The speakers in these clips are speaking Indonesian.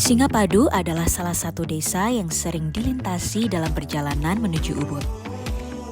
Singapadu adalah salah satu desa yang sering dilintasi dalam perjalanan menuju Ubud.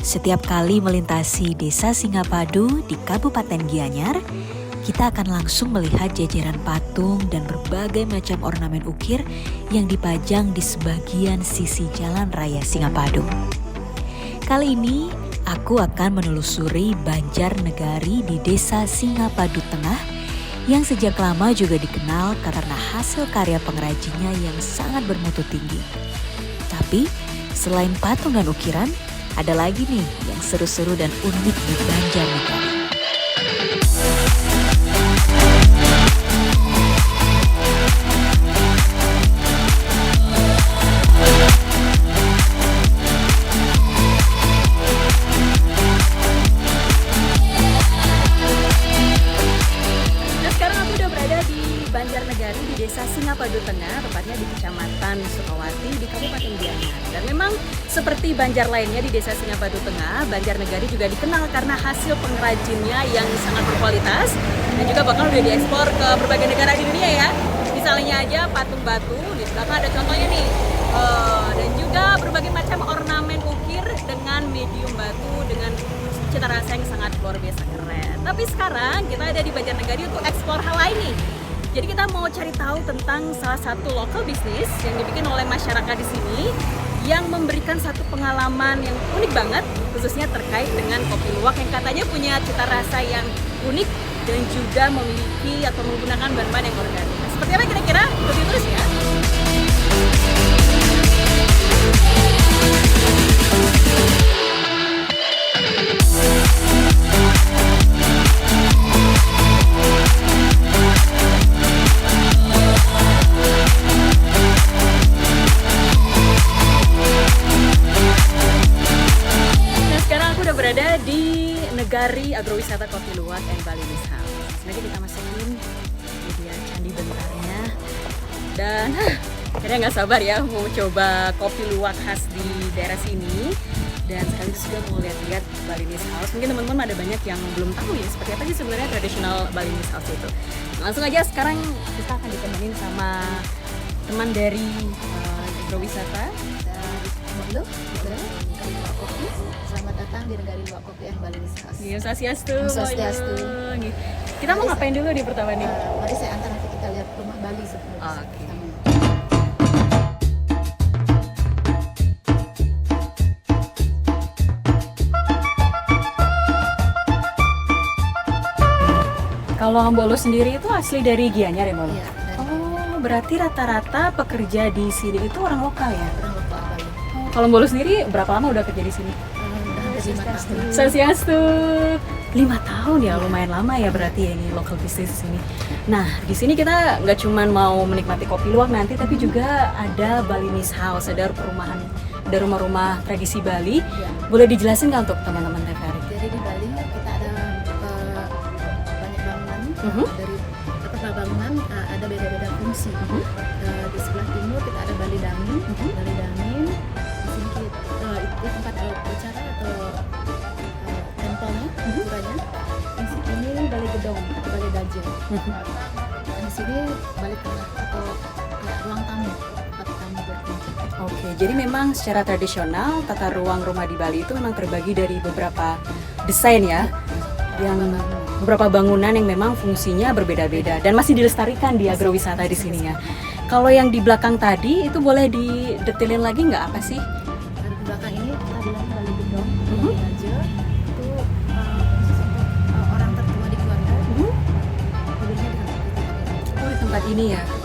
Setiap kali melintasi desa Singapadu di Kabupaten Gianyar, kita akan langsung melihat jajaran patung dan berbagai macam ornamen ukir yang dipajang di sebagian sisi jalan raya Singapadu. Kali ini, aku akan menelusuri Banjarnegari di desa Singapadu Tengah yang sejak lama juga dikenal karena hasil karya pengrajinnya yang sangat bermutu tinggi. Tapi, selain patung dan ukiran, ada lagi nih yang seru-seru dan unik di Banjarnegari. Banjarnegari di desa Singapadu Tengah, tepatnya di Kecamatan Sukawati di Kabupaten Gianyar. Dan memang seperti Banjar lainnya di desa Singapadu Tengah, Banjarnegari juga dikenal karena hasil pengrajinnya yang sangat berkualitas dan juga bakal udah diekspor ke berbagai negara di dunia ya. Misalnya aja patung batu, di belakang ada contohnya nih. Dan juga berbagai macam ornamen ukir dengan medium batu dengan cita rasa yang sangat luar biasa keren. Tapi sekarang kita ada di Banjarnegari untuk ekspor hal lain nih. Jadi kita mau cari tahu tentang salah satu local bisnis yang dibikin oleh masyarakat di sini yang memberikan satu pengalaman yang unik banget, khususnya terkait dengan kopi luwak yang katanya punya cita rasa yang unik dan juga memiliki atau menggunakan bahan-bahan yang organik. Seperti apa kira-kira? Ikuti terus ya. Berada di Negari Agrowisata Kopi Luwak and Balinese House. Sebenarnya kita masukin dia candi bentarnya dan akhirnya nggak sabar ya mau coba kopi luwak khas di daerah sini dan sekaligus juga mau lihat-lihat Balinese House. Mungkin teman-teman ada banyak yang belum tahu ya seperti apa sih sebenarnya tradisional Balinese House itu. Langsung aja sekarang kita akan ditemenin sama teman dari agrowisata. Halo, selamat datang di Negari Luwak Kopi and Balinese House. Iya, Swastiastu. Swastiastu. Kita mau ngapain dulu di pertama nih? Mari saya antar nanti kita lihat rumah Bali sebelumnya. Oke. Kalau Mbolo sendiri itu asli dari Gianyar ya, Mbolo? Iya. Oh, berarti rata-rata pekerja di sini itu orang lokal ya? Orang lupa Bali. Kalau Mbolo sendiri berapa lama udah kerja di sini? Udah hampir 5 tahun. Swastiastu. 5 tahun ya, lumayan lama ya berarti ya ini local business di sini. Nah, di sini kita nggak cuma mau menikmati kopi luwak nanti, tapi juga ada Balinese House, ada perumahan, ada rumah-rumah tradisi Bali. Ya. Boleh dijelasin nggak untuk teman-teman TVRI? Jadi di Bali kita ada banyak bangunan. Dari beberapa bangunan ada beda-beda fungsi. Di sebelah timur kita ada Bali Dangin. Bali Dangin. Di sini kita itu tempat upacara atau tempelnya, puranya. Ini Bali Gedong atau Bali Daje. Dan di sini Bali Tengah atau ruang tamu atau tamu berkunjung. Oke, jadi memang secara tradisional tata ruang rumah di Bali itu memang terbagi dari beberapa desain ya, yang beberapa bangunan yang memang fungsinya berbeda-beda dan masih dilestarikan di agrowisata di sini ya. Kalau yang di belakang tadi itu boleh didetilin lagi nggak apa sih? Di belakang ini kita bilang Bali Gedong, Bali Daje itu khusus untuk orang tertua di keluarga. Tidurnya di tempat itu. Oh, di tempat ini ya. Oke.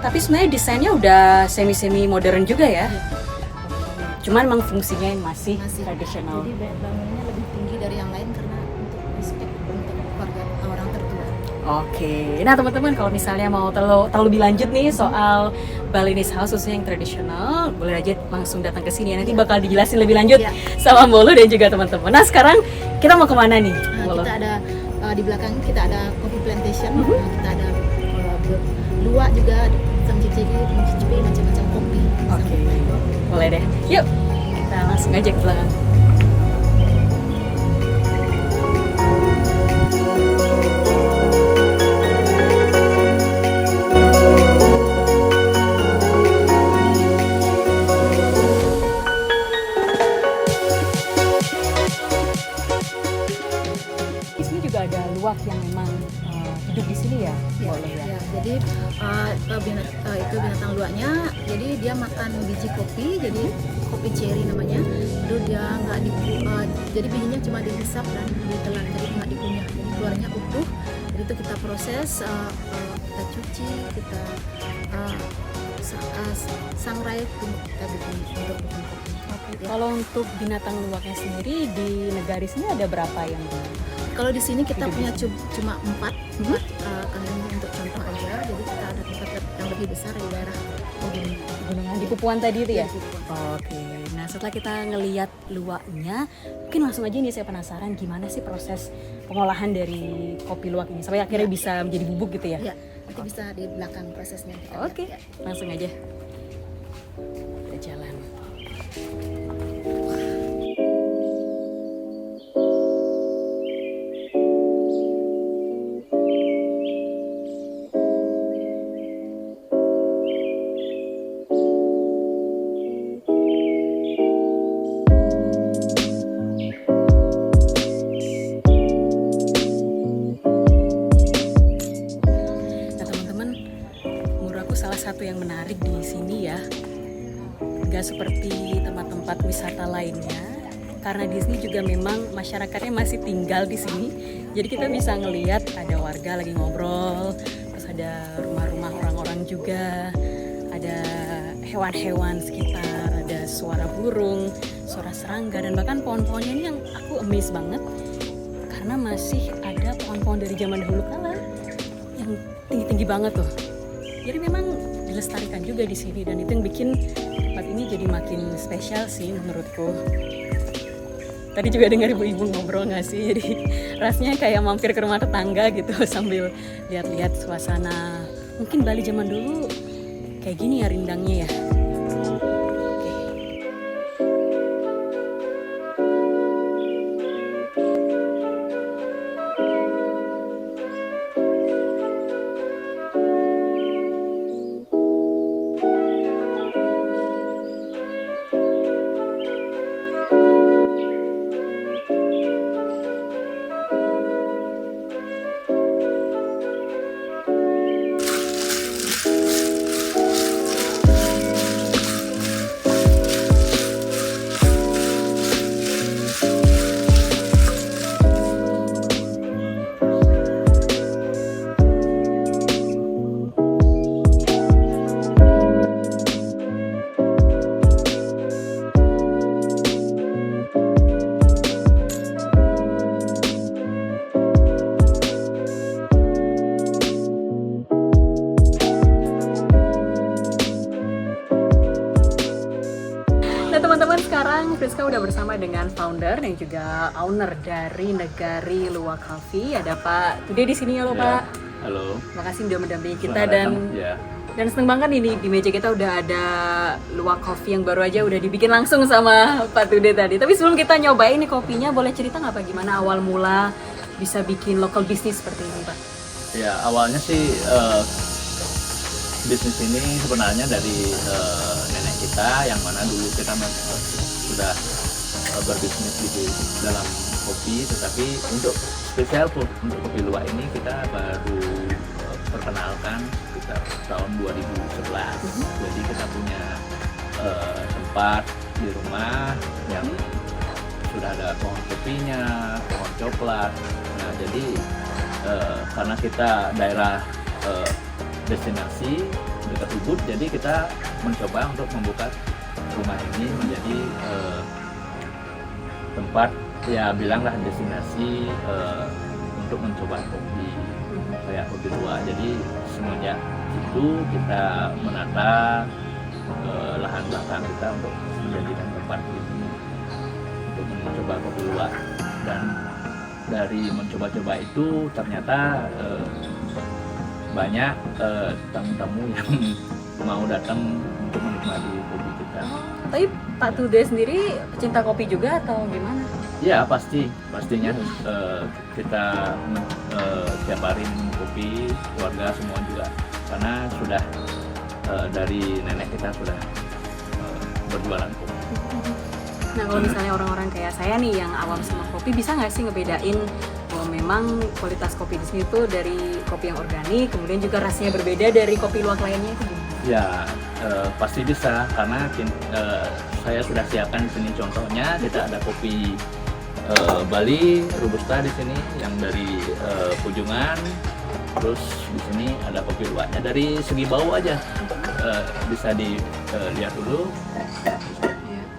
Tapi sebenarnya desainnya udah semi-semi modern juga ya. Cuman memang fungsinya yang masih tradisional. Jadi bangunannya lebih tinggi dari yang lain karena untuk respect untuk keluarga orang tertua. Oke, nah teman-teman kalau misalnya mau tahu lebih lanjut nih soal Balinese House khususnya yang tradisional, boleh aja langsung datang ke sini ya. Nanti bakal dijelasin lebih lanjut sama Mbolo dan juga teman-teman. Nah sekarang kita mau kemana nih, Mbolo? Kita ada di belakang kita ada coffee plantation, kita ada luwak juga, bisa mencicipi macam-macam kopi. Oke, boleh deh. Yuk, kita langsung aja ke belakang. itu binatang luwaknya. Jadi dia makan biji kopi, jadi kopi cherry namanya. Itu dia nggak jadi bijinya cuma dihisap dan ditelan, jadi nggak dikunyah. Jadi keluarnya utuh. Jadi itu kita proses, kita cuci, kita sangrai, kita bikin untuk bikin kopi. Ya. Kalau untuk binatang luwaknya sendiri di negari sini ada berapa yang Kalau di sini kita Hidup punya di cuma empat kandang untuk contoh aja. Jadi kita ada tempat yang lebih besar di daerah gunungan di Pupuan tadi itu ya? Di Pupuan. Oke, nah setelah kita ngelihat luwaknya, mungkin langsung aja nih saya penasaran gimana sih proses pengolahan dari kopi luwak ini sampai akhirnya bisa menjadi bubuk gitu ya? Ya, nanti bisa di belakang prosesnya. Kita Oke, lihat, ya. langsung aja. Kita jalan. Nah teman-teman, menurut aku salah satu yang menarik di sini ya, nggak seperti tempat-tempat wisata lainnya, karena di sini juga memang masyarakatnya masih tinggal di sini. Jadi kita bisa ngelihat ada warga lagi ngobrol, terus ada rumah-rumah orang-orang juga, ada hewan-hewan sekitar, ada suara burung, suara serangga, dan bahkan pohon-pohonnya ini yang aku amazed banget karena masih ada pohon-pohon dari zaman dahulu kala yang tinggi-tinggi banget tuh. Jadi memang dilestarikan juga di sini, dan itu yang bikin tempat ini jadi makin spesial sih menurutku. Tadi juga dengar ibu-ibu ngobrol nggak sih, jadi rasanya kayak mampir ke rumah tetangga gitu sambil lihat-lihat suasana. Mungkin Bali zaman dulu kayak gini ya rindangnya ya. Oke. Nah teman-teman, sekarang Friska udah bersama dengan founder dan juga owner dari Negari Luwak Coffee. Ada Pak Tude di sini ya lo Ya, Pak. halo. Makasih udah mendampingi kita Selamat dan datang. Ya. dan seneng banget nih di meja kita udah ada Luwak Coffee yang baru aja udah dibikin langsung sama Pak Tude tadi. Tapi sebelum kita nyobain nih kopinya, boleh cerita nggak Pak gimana awal mula bisa bikin local bisnis seperti ini Pak? Ya, awalnya sih bisnis ini sebenarnya dari nenek kita, yang mana dulu kita sudah berbisnis di dalam kopi, tetapi untuk spesial untuk kopi luwak ini kita baru perkenalkan sekitar tahun 2011. Jadi kita punya tempat di rumah yang sudah ada pohon kopinya, pohon coklat. Nah, jadi karena kita daerah destinasi dekat Ubud, jadi kita mencoba untuk membuka rumah ini menjadi tempat, ya bilanglah destinasi untuk mencoba kopi kayak kopi luwak. Jadi semenjak itu kita menata lahan belakang kita untuk menjadikan tempat ini untuk mencoba kopi luwak. Dan dari mencoba-coba itu ternyata banyak tamu-tamu yang mau datang untuk menikmati kopi kita. Tapi Pak Tude sendiri pecinta kopi juga atau gimana? Ya pastinya kita tiap hari minum kopi, keluarga semua juga, karena sudah dari nenek kita sudah berjualan kopi. Nah kalau misalnya orang-orang kayak saya nih yang awam sama kopi, bisa nggak sih ngebedain bahwa memang kualitas kopi di sini tuh dari kopi yang organik, kemudian juga rasanya berbeda dari kopi luwak lainnya itu gimana? Ya, pasti bisa karena saya sudah siapkan di sini contohnya. Kita ada kopi Bali Robusta di sini yang dari Pujungan. Terus di sini ada kopi luwaknya dari segi bau aja bisa dilihat dulu.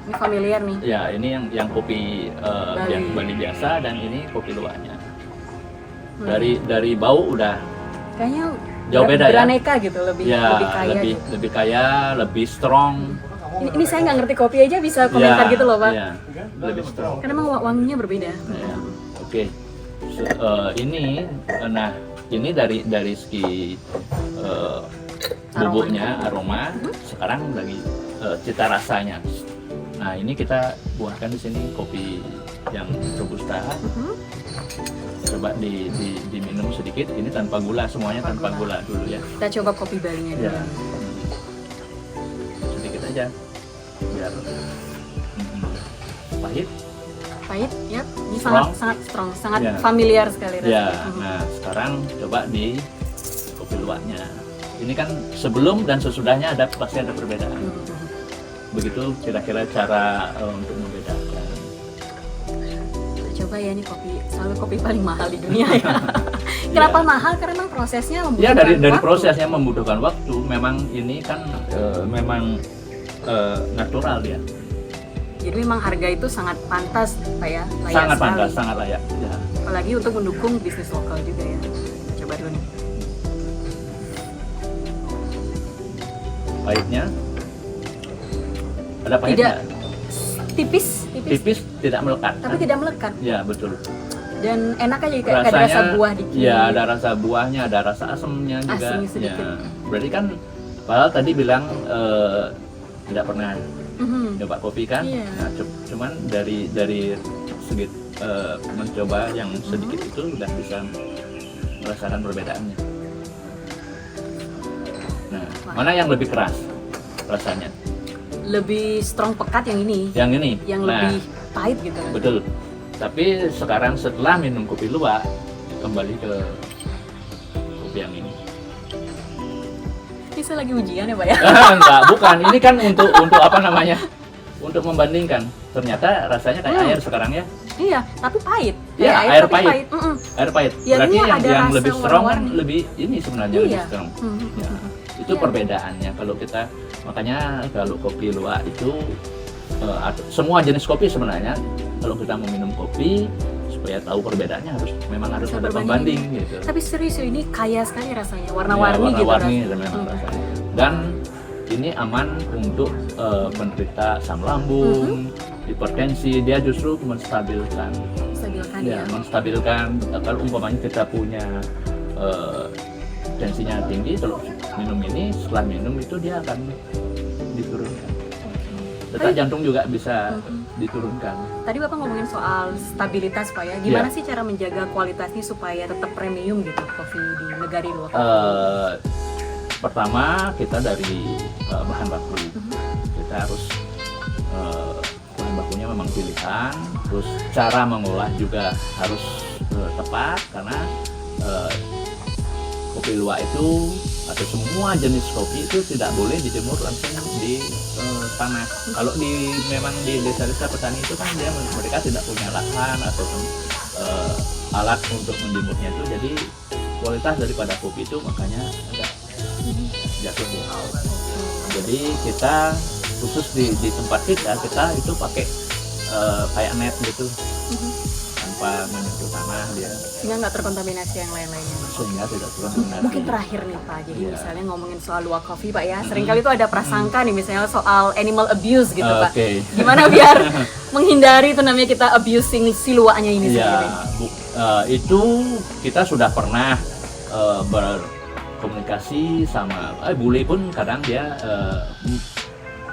Ini familiar nih. Ya, ini yang kopi yang Bali biasa dan ini kopi luwaknya. Dari bau udah Kayaknya jauh beda ya. Beraneka gitu, lebih kaya. Gitu. lebih kaya, lebih strong. Ini saya nggak ngerti kopi aja bisa komentar gitu loh, Pak. Iya, lebih strong. Karena emang wanginya berbeda. Ya, oke. Ini dari segi bubuknya, aroma. Sekarang lagi cita rasanya. Nah, ini kita buatkan di sini kopi yang robusta. Coba diminum sedikit. Ini tanpa gula, semuanya tanpa gula dulu ya. Kita coba kopi Balinya dulu. Ya. Sedikit aja, biar pahit. Pahit, ya. Ini Strong. sangat strong, sangat Ya. familiar sekali rasanya. Ya, nah sekarang coba di kopi luwaknya. Ini kan sebelum dan sesudahnya pasti ada perbedaan. Begitu kira-kira cara untuk membedakan. Kita coba ya, ini selalu kopi paling mahal di dunia ya. Kenapa mahal? Karena memang prosesnya membutuhkan Ya, dari waktu. prosesnya membutuhkan waktu. Memang ini kan memang natural ya. Jadi memang harga itu sangat pantas, Pak ya, layak Sangat sekali. pantas, sangat layak. Ya. Apalagi untuk mendukung bisnis lokal juga ya. Coba dulu nih. Pahitnya ada pahitnya. Tipis, Tipis, tidak melekat. tapi tidak melekat. Ya, betul. Dan enak aja kayak ada rasa buah dikit. Ya, ada rasa buahnya, ada rasa asamnya juga. Asin sedikit. Ya. Berarti kan padahal tadi bilang tidak pernah coba kopi kan. Iya. Nah, cuman dari segi mencoba yang sedikit itu udah bisa merasakan perbedaannya. Nah, mana yang lebih keras rasanya? Lebih strong pekat yang ini. Yang ini. Yang Nah, lebih pahit gitu kan. betul. Tapi sekarang setelah minum kopi luwak kembali ke kopi yang ini. Ini saya lagi ujian ya, Pak ya. Enggak, bukan. Ini kan untuk apa namanya? Untuk membandingkan. Ternyata rasanya kayak air sekarang ya. Iya, tapi pahit. Iya, Kayak air tapi pahit. Air pahit. Ya, Berarti ini ada yang rasa lebih strong kan warna-warni. lebih ini sebenarnya lebih Iya. strong. Ya, itu Iya. perbedaannya. Kalau kita makanya kalau kopi luwak itu semua jenis kopi sebenarnya kalau kita mau minum kopi supaya tahu perbedaannya memang harus Bisa ada berbanding. pembanding gitu. Tapi serius ini kaya sekali rasanya, Ya, warna-warni gitu. warna-warni rasanya. memang rasanya. Dan ini aman untuk penderita asam lambung, hipertensi. Dia justru menstabilkan, Stabilkan ya, ya. menstabilkan. Kalau umpamanya kita punya tensinya tinggi, kalau minum ini setelah minum itu dia akan diturunkan. Detak jantung juga bisa diturunkan. Tadi Bapak ngomongin soal stabilitas Pak ya. Gimana sih cara menjaga kualitasnya supaya tetap premium gitu kopi di Negari Luwak? Pertama kita dari bahan baku. Kita harus bahan bakunya memang pilihan. Terus cara mengolah juga harus tepat karena kopi luwak itu atau semua jenis kopi itu tidak boleh dijemur langsung di tanah. Kalau memang di desa-desa petani itu kan mereka tidak punya lahan atau alat untuk menjemurnya itu, jadi kualitas daripada kopi itu makanya agak jatuh ya. Jadi kita khusus di tempat kita itu pakai kayak net gitu tanpa menyentuh tanah dia, Sehingga nggak terkontaminasi yang lain-lainnya. sehingga tidak terkontaminasi. Mungkin terakhir nih Pak, jadi Iya. misalnya ngomongin soal luwak kopi Pak ya, seringkali itu ada prasangka nih misalnya soal animal abuse gitu Pak. Oke. Gimana biar menghindari itu namanya kita abusing si luwaknya ini Ya, sendiri? itu kita sudah pernah berkomunikasi sama bule pun kadang dia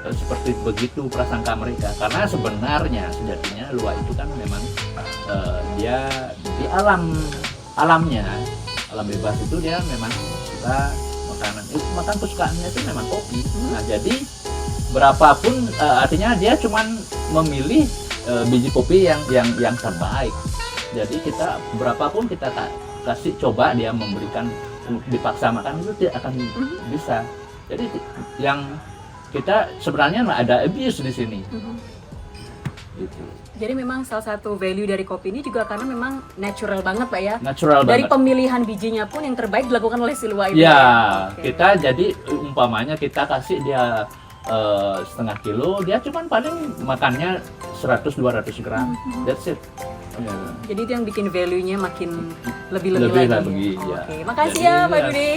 seperti begitu prasangka mereka, karena sebenarnya sejatinya luwak itu kan memang dia di alamnya alam bebas itu dia memang suka makanan itu, makan kesukaannya itu memang kopi. Nah jadi berapapun artinya dia cuman memilih biji kopi yang terbaik Jadi kita berapapun kita kasih coba dia memberikan dipaksa makan itu tidak akan bisa. Jadi yang kita sebenarnya nggak ada abuse di sini. Gitu. Jadi memang salah satu value dari kopi ini juga karena memang natural banget Pak ya. Natural Dari banget. pemilihan bijinya pun yang terbaik dilakukan oleh Silwa itu. Ya, Oke. kita jadi umpamanya kita kasih dia setengah kilo, dia cuman paling makannya 100-200 gram. That's it. Ya. Jadi itu yang bikin value-nya makin lebih-lebih lagi. Lebih, ya. Oke, makasih Jadi, ya Pak ya, Dude.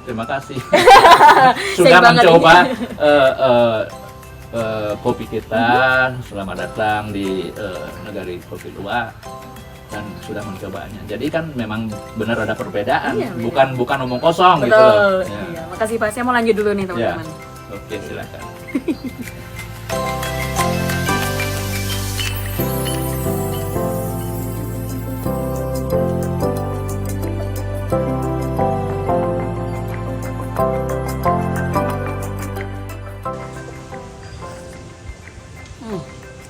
terima kasih. Sayang Sudah banget mencoba ini. kopi kita. Selamat datang di Negari Kopi Luwak dan sudah mencobanya. Jadi kan memang benar ada perbedaan, Iya, beda. bukan omong kosong gitu Betul. loh. Ya. Iya, makasih Pak. Saya mau lanjut dulu nih Ya. teman-teman. Oke, silakan.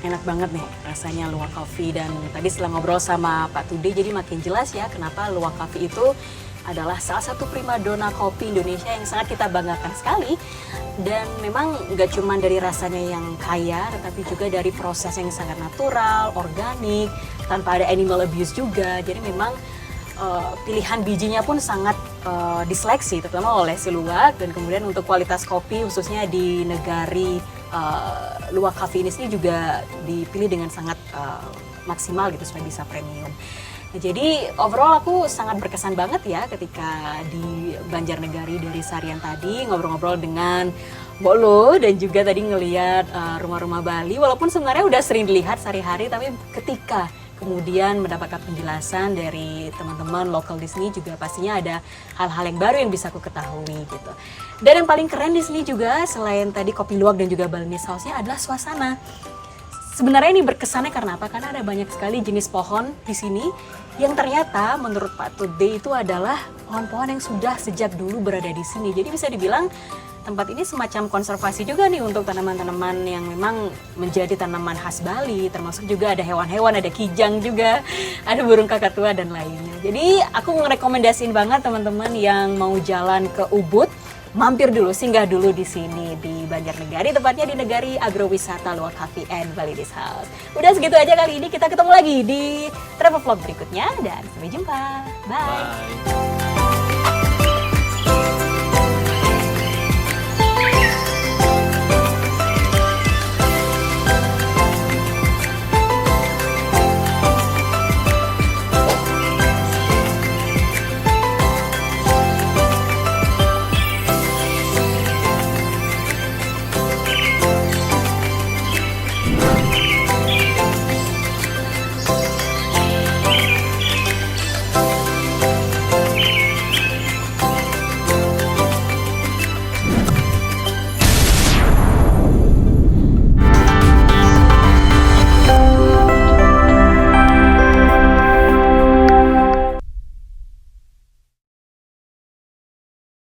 Enak banget nih rasanya Luwak Coffee, dan tadi setelah ngobrol sama Pak Tude jadi makin jelas ya kenapa Luwak Coffee itu adalah salah satu primadona kopi Indonesia yang sangat kita banggakan sekali. Dan memang nggak cuma dari rasanya yang kaya, tetapi juga dari proses yang sangat natural, organik, tanpa ada animal abuse juga. Jadi memang pilihan bijinya pun sangat diseleksi, terutama oleh si Luwak. Dan kemudian untuk kualitas kopi khususnya di Negari Luwak Coffee ini sendiri juga dipilih dengan sangat maksimal gitu supaya bisa premium. Nah, jadi overall aku sangat berkesan banget ya ketika di Banjarnegari dari Sarian tadi ngobrol-ngobrol dengan Mbok Lo, dan juga tadi ngelihat rumah-rumah Bali, walaupun sebenarnya udah sering dilihat sehari-hari, tapi ketika kemudian mendapatkan penjelasan dari teman-teman lokal di sini juga pastinya ada hal-hal yang baru yang bisa aku ketahui gitu. Dan yang paling keren di sini juga selain tadi kopi luwak dan juga Balinese House-nya adalah suasana. Sebenarnya ini berkesannya karena apa? Karena ada banyak sekali jenis pohon di sini yang ternyata menurut Pak Tude itu adalah pohon-pohon yang sudah sejak dulu berada di sini. Jadi bisa dibilang tempat ini semacam konservasi juga nih untuk tanaman-tanaman yang memang menjadi tanaman khas Bali, termasuk juga ada hewan-hewan, ada kijang juga, ada burung kakatua dan lainnya. Jadi aku merekomendasiin banget teman-teman yang mau jalan ke Ubud, mampir dulu, singgah dulu di sini di Banjarnegari, tepatnya di Negari Agrowisata Luwak Coffee and Balinese House. Udah segitu aja kali ini, kita ketemu lagi di travel vlog berikutnya dan sampai jumpa. Bye. Bye.